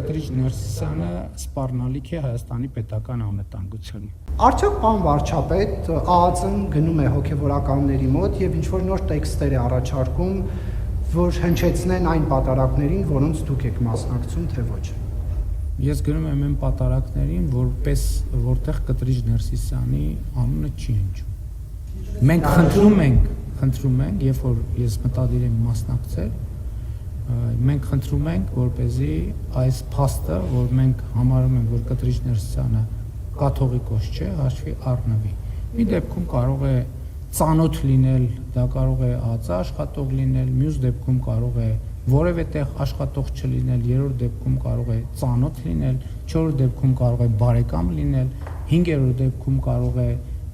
Կտրիչ Ներսիսյանը սպառնալիք է Հայաստանի պետական անվտանգությանը։ Արդյոք պարոն վարչապետ, ԱԱԾ-ն գնում է հոգևորականների մոտ եւ ինչ-որ նոր տեքստեր է առաջարկում, որ հնչեցնեն այն պատարակներին, որոնց դուք եք մասնակցում, թե ոչ։ Ես գնում եմ այն պատարակներին, որտեղ Կտրիչ Ներսիսյանի անունը չի հնչում։ Մենք խնդրում ենք, երբ որ ես մտադիր եմ մասնակցել, մենք խնդրում ենք, որպեսզի այս փաստը, որ մենք համարում ենք, որ Կտրիչ Ներսիսյանը կաթողիկոս չէ, հաշվի առնվի։ Մի դեպքում կարող է ծանոթ լինել, դա կարող է ԱԱԾ աշխատող լինել, մյուս դեպքում կարող է որևէ տեղ աշխատող չլինել, երրորդ դեպքում կարող է ծանոթ լինել, չորրորդ դեպքում կարող է բարեկամ լինել, հինգերորդ դեպքում կարող է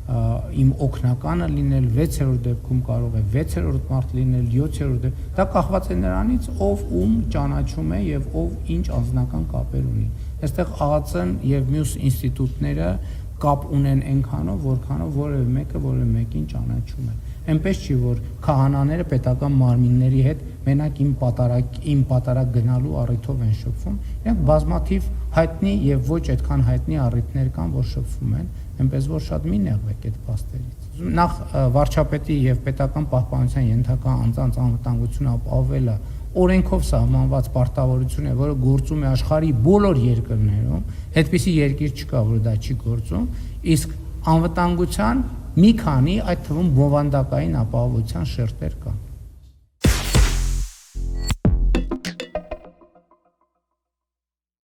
իմ օգնականը լինել, 6-րդ դեպքում կարող է 6-րդ մարդ լինել, 7-րդ դա կախված է նրանից, ով ում ճանաչում է եւ ով ինչ անձնական կապեր ունի։ Այստեղ ԱԱԾ-ն եւ մյուս ինստիտուտները կապ ունեն այնքանով, որքանով որևէ մեկը որևէ մեկին ճանաչում է։ Այնպես չի, որ քահանաները պետական մարմինների հետ մենակ իմ պատարակ գնալու առիթով են շփվում, իրենք բազմաթիվ հայտնի եւ ոչ այդքան հայտնի առիթներ կան, որ շփվում են, այնպես որ շատ մի նեղվեք այդ փաստերից։ Նախ վարչապետի եւ պետական պահպանության ենթակա անձանց անվտանգությունը ապահովելը օրենքով սահմանված պարտավորություն է, որը գործում է աշխարհի բոլոր երկրներում, այդպիսի երկիր չկա, որ դա չի գործում, իսկ անվտանգության մի քանի այդ թվում բովանդակային ապահովության շերտեր կան։